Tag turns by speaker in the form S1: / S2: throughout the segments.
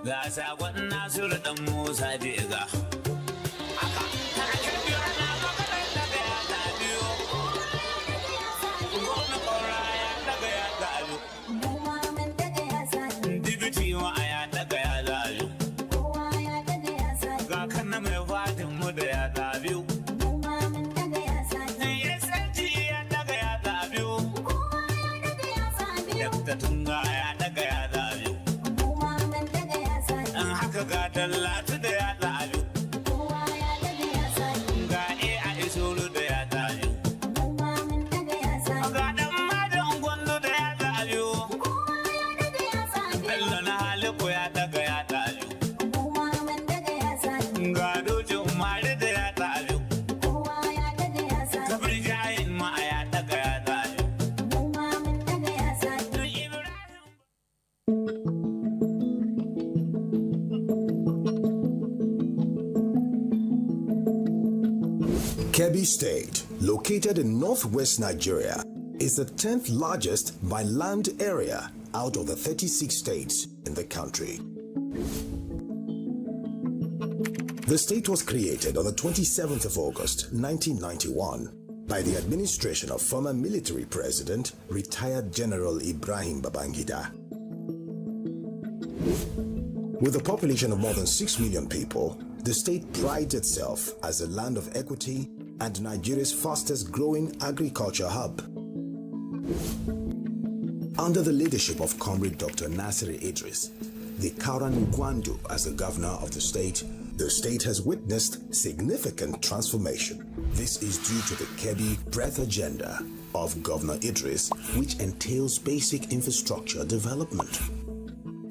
S1: Ga sakon Nasir dan Musa Jega. Aka, take biyo na maganar daga ya tabiyo. Gona kora ya daga ya tabiyo. Dibiti wa ya daga ya tabiyo. Ga kanna mai fadin mu da ya tabiyo. Ya sanji ya daga ya tabiyo. Dakta tunga ya daga ya tabiyo. Ga Dallatu da ya ɗaju, ga a isolu da ya ɗaju, ga ɗan madan gwando da ya ɗaju, Bello na Haliku ya daga ya ɗaju, ga dojin Mari da ya ɗaju, Kabir Jahin ma ya daga ya ɗaju.
S2: Kebbi State, located in northwest Nigeria, is the 10th largest by land area out of the 36 states in the country. The state was created on the 27th of August 1991 by the administration of former military president, retired General Ibrahim Babangida. With a population of more than 6 million people, the state prides itself as a land of equity and Nigeria's fastest growing agriculture hub. Under the leadership of Comrade Dr. Nasir Idris, the Kauran Gwandu as the governor of the state has witnessed significant transformation. This is due to the Kebbi Breath Agenda of Governor Idris, which entails basic infrastructure development,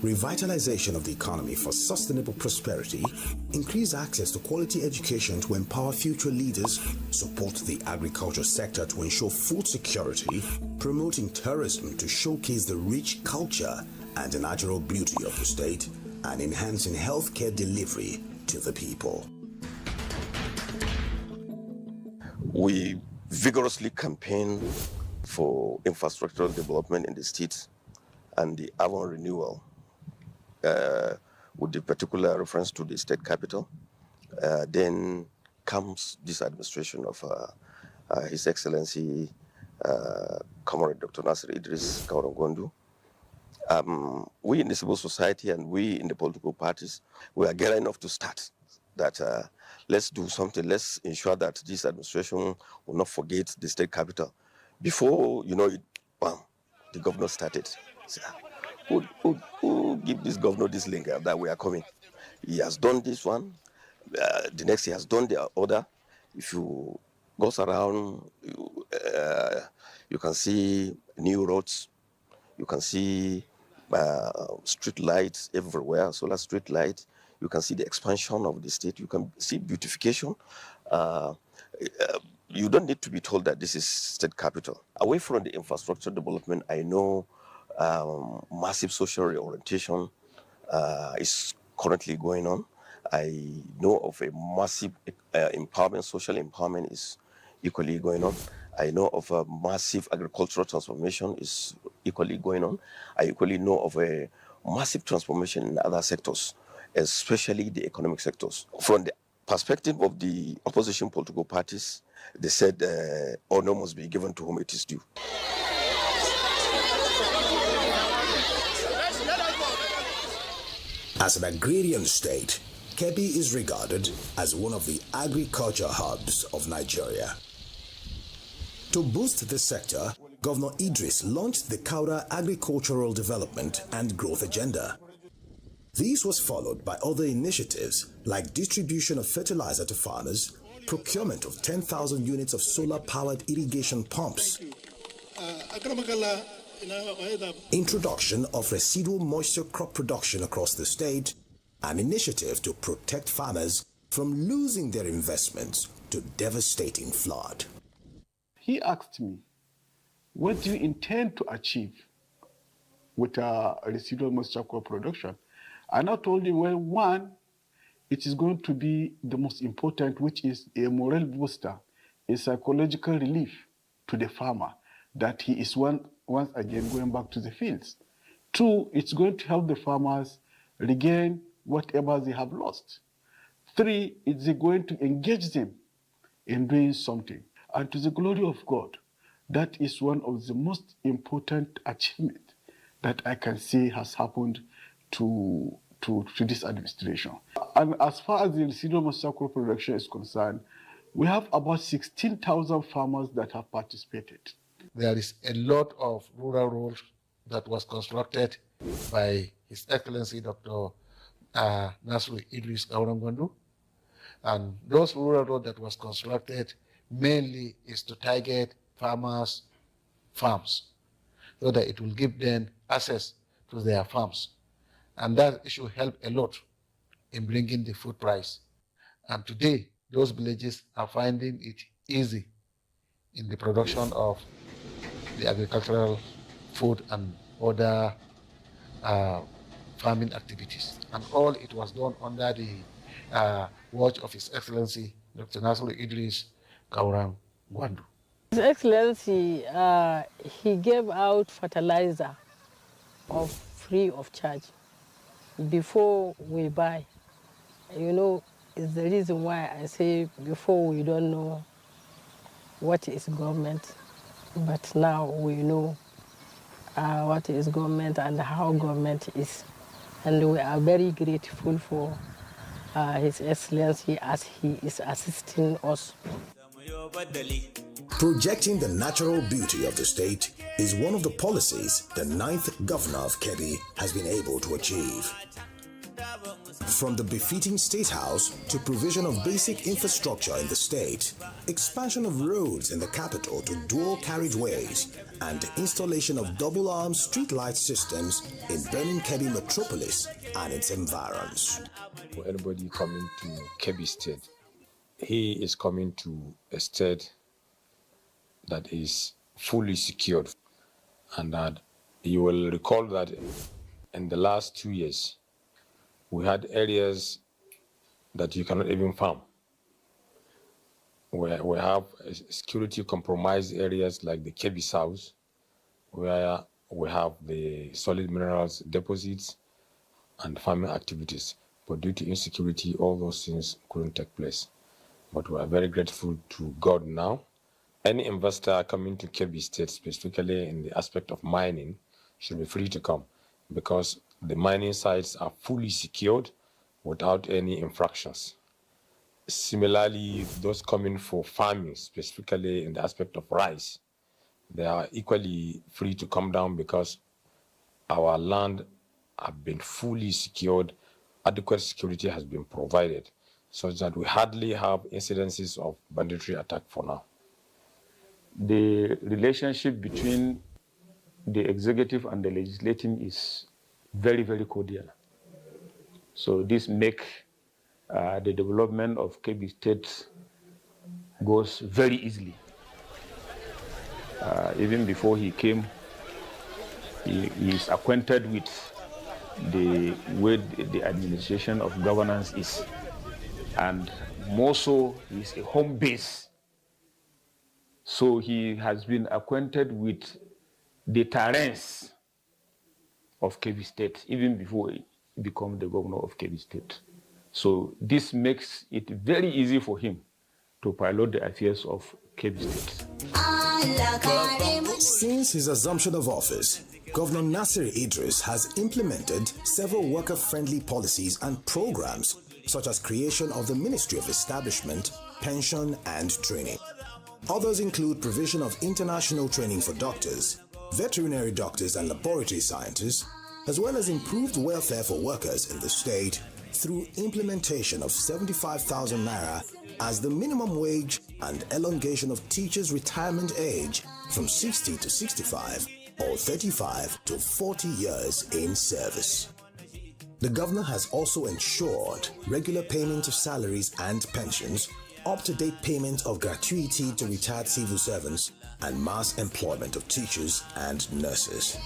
S2: revitalization of the economy for sustainable prosperity, increase access to quality education to empower future leaders, support the agriculture sector to ensure food security, promoting tourism to showcase the rich culture and the natural beauty of the state, and enhancing healthcare delivery to the people.
S3: We vigorously campaign for infrastructural development in the state and the urban renewal. With the particular reference to the state capital, then comes this administration of His Excellency Comrade Dr. Nasir Idris Kaurangondu. We in the civil society and we in the political parties, we are gearing up to start that. Let's do something. Let's ensure that this administration will not forget the state capital. Before you know it, bam, the governor started. Who give this governor this link that we are coming? He has done this one. The next he has done the other. If you go around, you can see new roads. You can see street lights everywhere, solar street lights. You can see the expansion of the state. You can see beautification. You don't need to be told that this is state capital. Away from the infrastructure development, I know massive social reorientation is currently going on. I know of a massive empowerment, social empowerment is equally going on. I know of a massive agricultural transformation is equally going on. I equally know of a massive transformation in other sectors, especially the economic sectors. From the perspective of the opposition political parties, they said honor must be given to whom it is due.
S2: As an agrarian state, Kebbi is regarded as one of the agriculture hubs of Nigeria. To boost this sector, Governor Idris launched the Kaura Agricultural Development and Growth Agenda. This was followed by other initiatives like distribution of fertilizer to farmers, procurement of 10,000 units of solar-powered irrigation pumps, introduction of residual moisture crop production across the state, an initiative to protect farmers from losing their investments to devastating flood.
S4: He asked me, what do you intend to achieve with residual moisture crop production? And I told him, well, one, it is going to be the most important, which is a morale booster, a psychological relief to the farmer, that he is once again going back to the fields. Two, it's going to help the farmers regain whatever they have lost. Three, it's going to engage them in doing something. And to the glory of God, that is one of the most important achievements that I can say has happened to this administration. And as far as the residual motorcycle production is concerned, we have about 16,000 farmers that have participated.
S5: There is a lot of rural roads that was constructed by His Excellency Dr. Nasir Idris Gwandu. And those rural roads that was constructed mainly is to target farmers' farms so that it will give them access to their farms. And that should help a lot in bringing the food price. And today, those villages are finding it easy in the production of the agricultural food and other farming activities. And all it was done under the watch of His Excellency Dr. Nasir Idris Gwandu.
S6: His Excellency, he gave out fertilizer free of charge before we buy. You know, it's the reason why I say before we don't know what is government, but now we know what is government and how government is. And we are very grateful for His Excellency as he is assisting us.
S2: Projecting the natural beauty of the state is one of the policies the 9th Governor of Kebbi has been able to achieve. From the befitting State House to provision of basic infrastructure in the state, expansion of roads in the capital to dual carriageways, and installation of double-arm streetlight systems in Benin Kebbi metropolis and its environs.
S7: For anybody coming to Kebbi State, he is coming to a state that is fully secured, and that you will recall that in the last 2 years, we had areas that you cannot even farm. We have security compromised areas like the Kebbi South, where we have the solid minerals deposits and farming activities. But due to insecurity, all those things couldn't take place. But we are very grateful to God now. Any investor coming to Kebbi State, specifically in the aspect of mining, should be free to come, because the mining sites are fully secured without any infractions. Similarly, those coming for farming, specifically in the aspect of rice, they are equally free to come down because our land have been fully secured, adequate security has been provided, such that we hardly have incidences of banditry attack for now.
S8: The relationship between the executive and the legislative is very, very cordial. So this makes the development of Kebbi State goes very easily. Even before he came, he is acquainted with the way the administration of governance is. And more so, he is a home base. So he has been acquainted with the terrains of Kebbi State, even before he became the governor of Kebbi State. So this makes it very easy for him to pilot the affairs of Kebbi State.
S2: Since his assumption of office, Governor Nasir Idris has implemented several worker-friendly policies and programs, such as creation of the Ministry of Establishment, Pension and Training. Others include provision of international training for doctors, veterinary doctors and laboratory scientists, as well as improved welfare for workers in the state through implementation of 75,000 naira as the minimum wage and elongation of teachers' retirement age from 60 to 65 or 35 to 40 years in service. The governor has also ensured regular payment of salaries and pensions, up-to-date payment of gratuity to retired civil servants, and mass employment of teachers and nurses.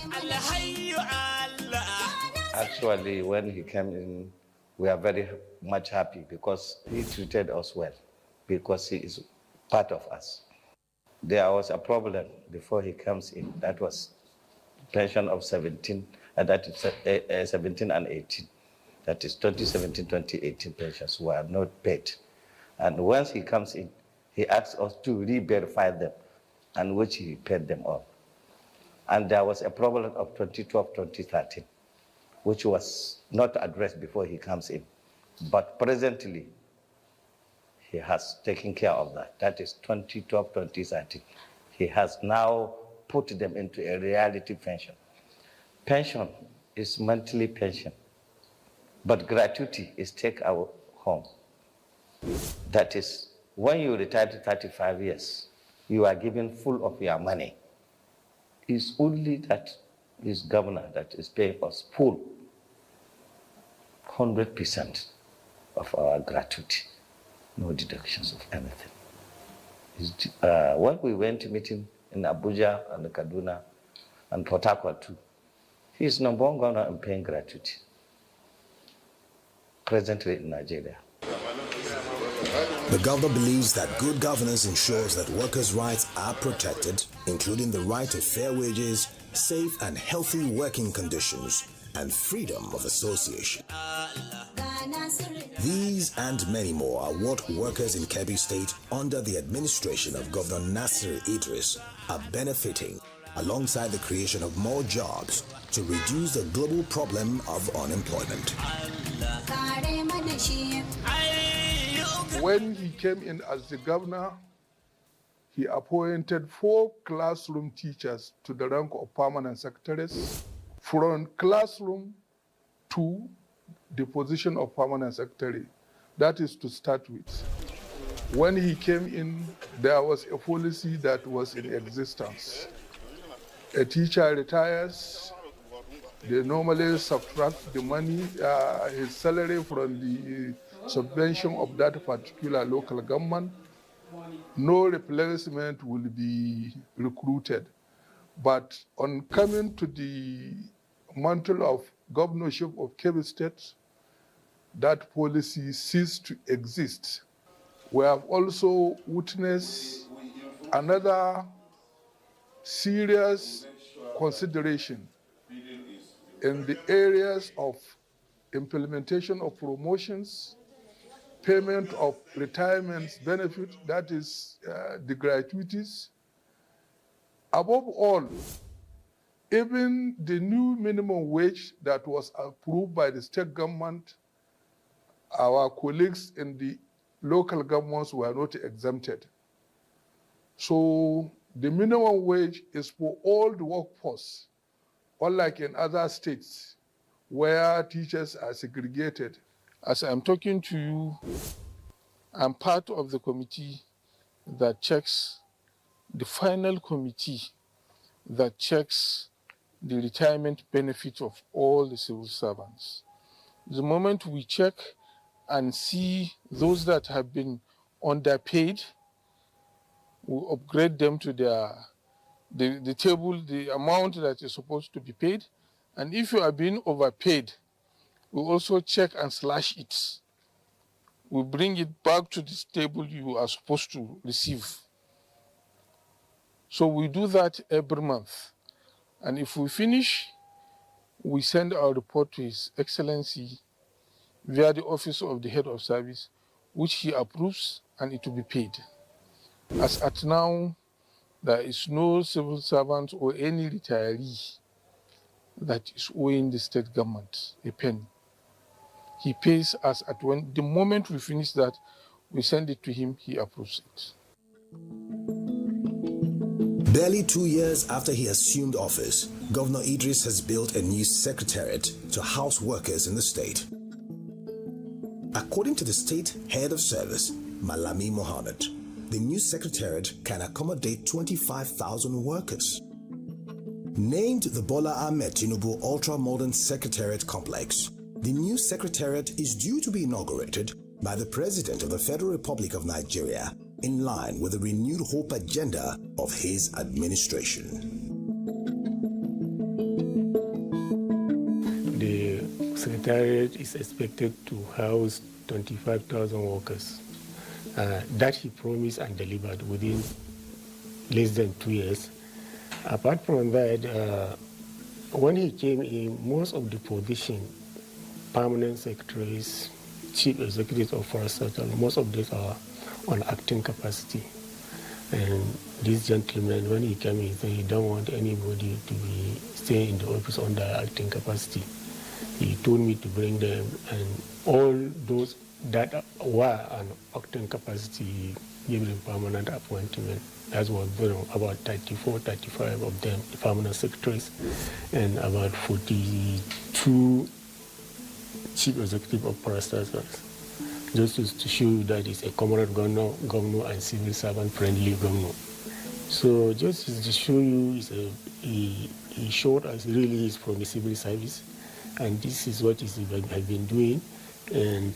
S9: Actually, when he came in, we are very much happy because he treated us well, because he is part of us. there was a problem before he comes in. That was pension of 17 and 18. That is 2017, 2018 pensions were not paid. And once he comes in, he asks us to re-verify them, and which he paid them all. And there was a problem of 2012, 2013, which was not addressed before he comes in. But presently, he has taken care of that. That is 2012, 2013. He has now put them into a reality pension. Pension is monthly pension, but gratuity is take our home. That is, when you retire to 35 years, you are given full of your money. It's only that this governor that is paying us full 100% of our gratuity, no deductions of anything. When we went to meet him in Abuja and Kaduna and Port Harcourt too, he is number one governor in paying gratuity presently in Nigeria.
S2: The governor believes that good governance ensures that workers' rights are protected, including the right to fair wages, safe and healthy working conditions, and freedom of association. These and many more are what workers in Kebbi State under the administration of Governor Nasir Idris are benefiting, alongside the creation of more jobs to reduce the global problem of unemployment.
S10: When he came in as the governor, he appointed 4 classroom teachers to the rank of permanent secretaries, from classroom to the position of permanent secretary. That is to start with. When he came in, there was a policy that was in existence. A teacher retires, they normally subtract the money, his salary from the subvention of that particular local government. No replacement will be recruited. But on coming to the mantle of governorship of Kebbi State, that policy ceased to exist. We have also witnessed another serious consideration in the areas of implementation of promotions, payment of retirement benefit, that is the gratuities. Above all, even the new minimum wage that was approved by the state government, our colleagues in the local governments were not exempted. So the minimum wage is for all the workforce, unlike in other states where teachers are segregated. As I'm talking to you, I'm part of the committee that checks, the final committee that checks the retirement benefit of all the civil servants. The moment we check and see those that have been underpaid, we upgrade them to the table, the amount that is supposed to be paid. And if you are being overpaid, we also check and slash it. We bring it back to this table you are supposed to receive. So we do that every month. And if we finish, we send our report to His Excellency via the office of the head of service, which he approves, and it will be paid. As at now, there is no civil servant or any retiree that is owing the state government a penny. He pays us at the moment we finish that, we send it to him, he approves it.
S2: Barely 2 years after he assumed office, Governor Idris has built a new secretariat to house workers in the state. According to the state head of service, Malami Mohammed, the new secretariat can accommodate 25,000 workers. Named the Bola Ahmed Tinubu Ultra-Modern Secretariat Complex, the new secretariat is due to be inaugurated by the President of the Federal Republic of Nigeria, in line with the renewed hope agenda of his administration.
S11: The secretariat is expected to house 25,000 workers. That he promised and delivered within less than 2 years. Apart from that, when he came in, most of the position, permanent secretaries, chief executives of forest sector, most of these are on acting capacity. And this gentleman, when he came, he said he don't want anybody to be staying in the office under acting capacity. He told me to bring them, and all those that were on acting capacity, he gave them permanent appointment. That was about 34, 35 of them, the permanent secretaries, and about 42 chief executive of forest sectors. Just to show you that it's a comrade governor and civil servant friendly governor. So just to show you, he showed us really is from the civil service, and this is what he has been doing. And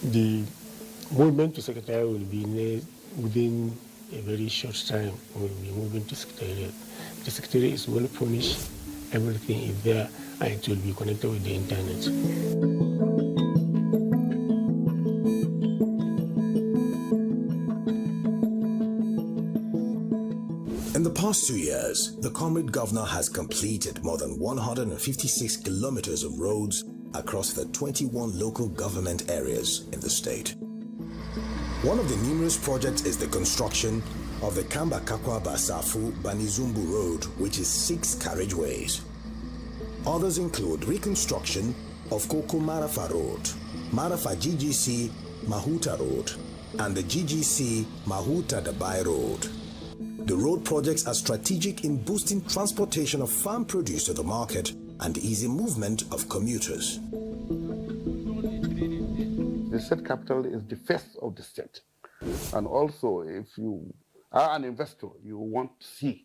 S11: the movement to secretariat will be within a very short time. We'll be moving to secretariat. The secretariat is well furnished, everything is there, and it will be connected with the internet.
S2: In the past 2 years, the comrade governor has completed more than 156 kilometers of roads across the 21 local government areas in the state. One of the numerous projects is the construction of the Kamba-Kakwa-Basafu-Banizumbu Road, which is 6 carriageways. Others include reconstruction of Koko-Marafa Road, Marafa GGC Mahuta Road, and the GGC Mahuta-Dabai Road. The road projects are strategic in boosting transportation of farm produce to the market and easy movement of commuters.
S4: The state capital is the face of the state. And also, if you are an investor, you want to see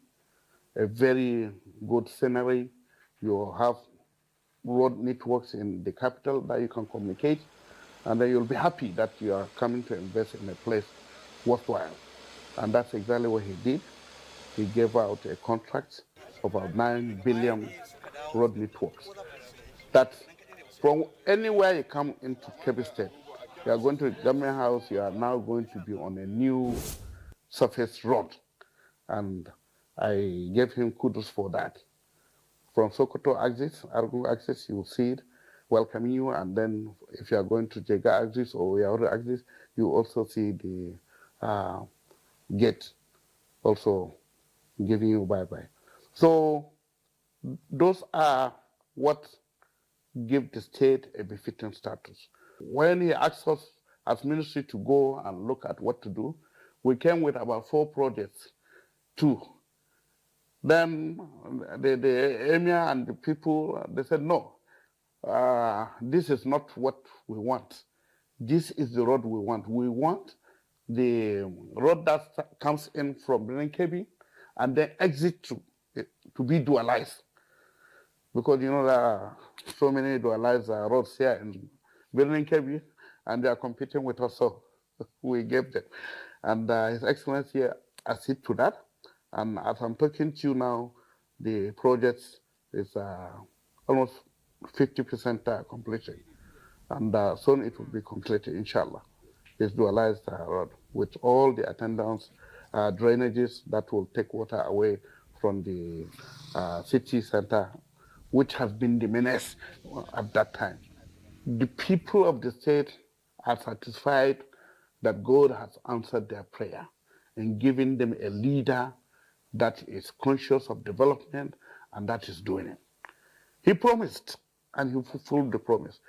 S4: a very good scenery, you have road networks in the capital that you can communicate, and then you'll be happy that you are coming to invest in a place worthwhile. And that's exactly what he did. He gave out a contract of about 9 billion road networks. That from anywhere you come into Kebbi State, you are going to the government house, you are now going to be on a new surface road. And I gave him kudos for that. From Sokoto axis, Argo axis, you will see it welcoming you. And then if you are going to Jega axis or Yauri axis, you also see the gate also giving you bye-bye. So those are what give the state a befitting status. When he asked us as ministry to go and look at what to do, we came with about 4 projects, 2. Then the emir and the people, they said, no, this is not what we want. This is the road we want. We want the road that comes in from Kebbi and then exit to be dualized. Because you know there are so many dualized roads here in Kebbi, and they are competing with us, so we gave them. And His Excellency acceded to that. And as I'm talking to you now, the project is almost 50% completion. And soon it will be completed, inshallah. It's dualized road with all the attendants, drainages that will take water away from the city center, which has been the menace at that time. The people of the state are satisfied that God has answered their prayer and given them a leader that is conscious of development and that is doing it. He promised and he fulfilled the promise.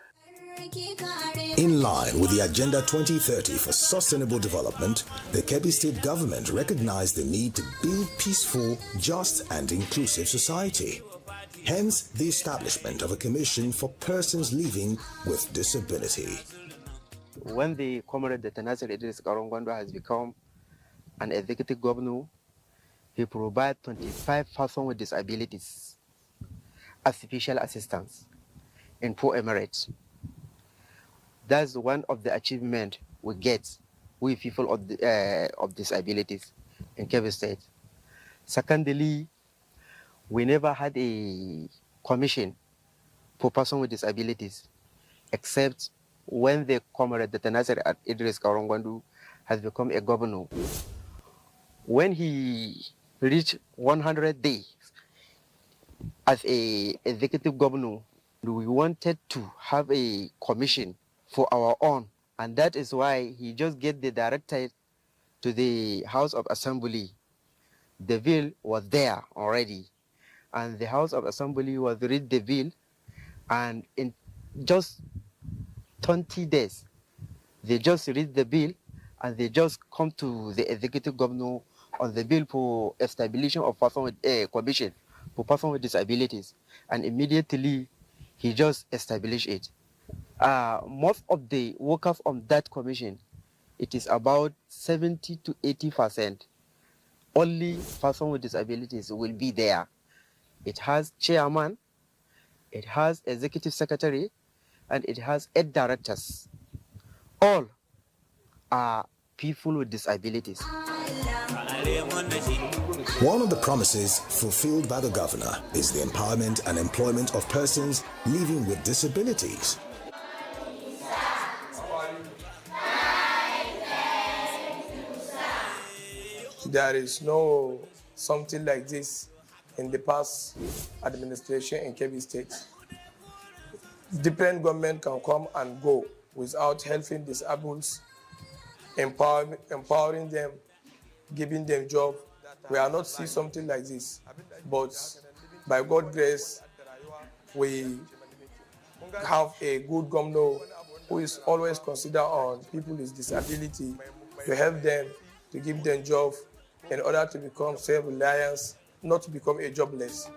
S2: In line with the Agenda 2030 for Sustainable Development, the Kebbi State government recognized the need to build peaceful, just and inclusive society. Hence, the establishment of a commission for persons living with disability.
S12: When the comrade Dr. Nasir Idris has become an executive governor, he provides 25 persons with disabilities as special assistance in 4 emirates. That's one of the achievements we get, we people of disabilities in Kebbi State. Secondly, we never had a commission for persons with disabilities, except when the comrade Dr. Nasir Idris has become a governor. when he reached 100 days as a executive governor, we wanted to have a commission for our own, and that is why he just gave the directive to the House of Assembly. The bill was there already, and the House of Assembly was read the bill, and in just 20 days, they just read the bill, and they just come to the executive governor on the bill for establishing of person with a commission for person with disabilities, and immediately he just established it. Most of the workers on that commission, it is about 70 to 80%. Only person with disabilities will be there. It has chairman, it has executive secretary, and it has 8 directors. All are people with disabilities.
S2: One of the promises fulfilled by the governor is the empowerment and employment of persons living with disabilities.
S13: There is no something like this in the past administration in Kebbi State. Different government can come and go without helping disabled, empowering them, giving them job. We are not see something like this, but by God's grace, we have a good governor who is always considered on people with disability to help them, to give them job in order to become self-reliant, not to become a jobless.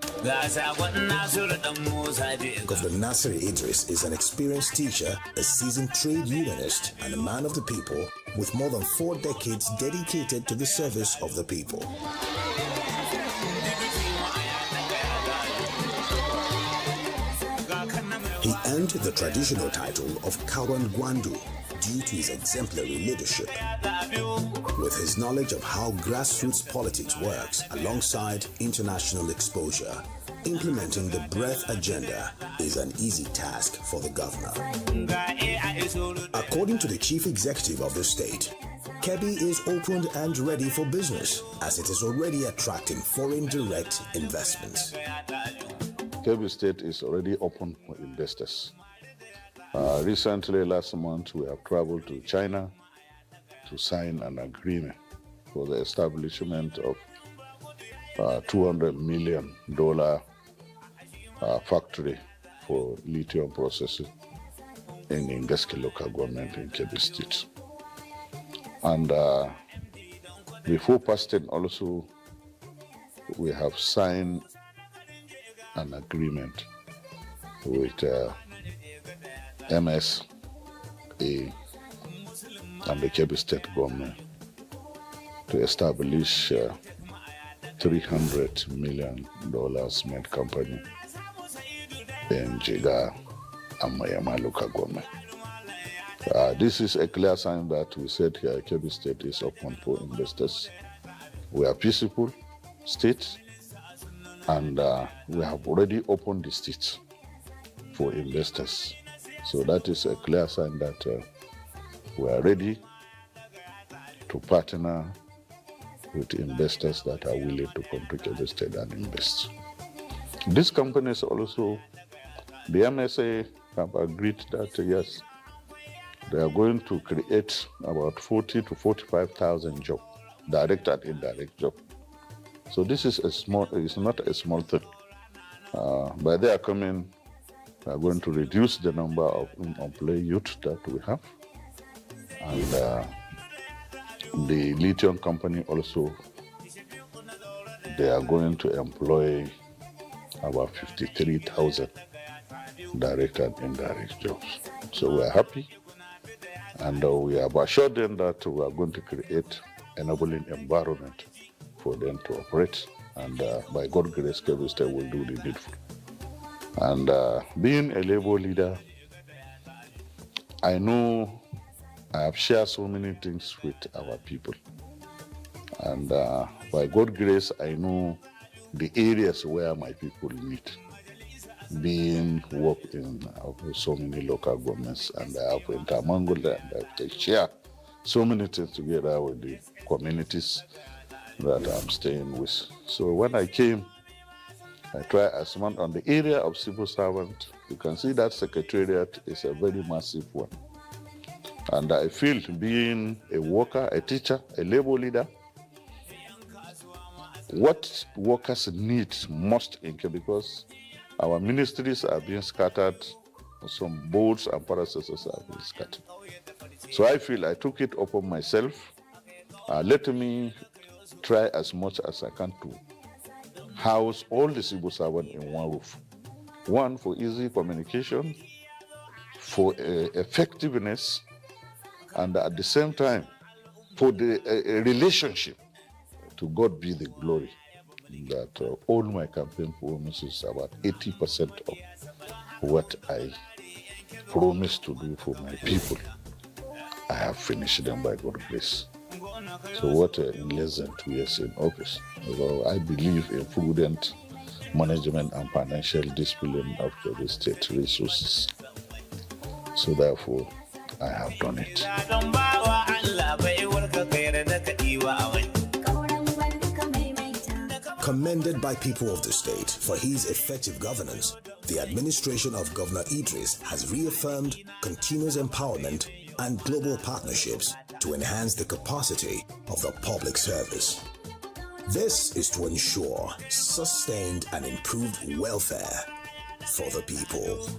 S2: Governor Nasir Idris is an experienced teacher, a seasoned trade unionist, and a man of the people with more than 4 decades dedicated to the service of the people. He earned the traditional title of Kawan Gwandu due to his exemplary leadership. With his knowledge of how grassroots politics works alongside international exposure, implementing the breadth agenda is an easy task for the governor. According to the chief executive of the state, Kebbi is opened and ready for business as it is already attracting foreign direct investments.
S14: Kebbi State is already open for investors. Recently, last month, we have traveled to China to sign an agreement for the establishment of $200 million factory for lithium processing in Ingeski local government in Kebbi State. And before passing also, we have signed an agreement with MSA and the Kebbi State government to establish $300 million made company in Jiga and Mayama local government. This is a clear sign that we said here Kebbi State is open for investors. We are peaceful state, and we have already opened the state for investors. So that is a clear sign that we are ready to partner with investors that are willing to come to Kebbi State and invest. These companies also, the MSA have agreed that yes, they are going to create about 40 to 45,000 jobs, direct and indirect jobs. So this is it's not a small thing. By their coming, we are going to reduce the number of unemployed youth that we have. And the lithium company also, they are going to employ about 53,000 direct and indirect jobs. So we are happy, and we have assured them that we are going to create enabling environment for them to operate, and by God's grace, Kebbi State will do the needful. And being a labor leader, I know I have shared so many things with our people, and by God's grace, I know the areas where my people need. Being worked in so many local governments, and I have intermingled and I share so many things together with the communities that I'm staying with. So when I came, I tried as one on the area of civil servant. You can see that secretariat is a very massive one. And I feel being a worker, a teacher, a labor leader, what workers need most in Kebbi, because our ministries are being scattered, some boards and predecessors are being scattered. So I feel I took it upon myself. Let me try as much as I can to house all the civil servants in one roof. One, for easy communication, for effectiveness, and at the same time, for the relationship. To God be the glory that all my campaign promises, about 80% of what I promised to do for my people, I have finished them by God's grace. So what in less than 2 years in office, although I believe in prudent management and financial discipline of the state resources. So therefore, I have done it.
S2: Commended by people of the state for his effective governance, the administration of Governor Idris has reaffirmed continuous empowerment and global partnerships to enhance the capacity of the public service. This is to ensure sustained and improved welfare for the people.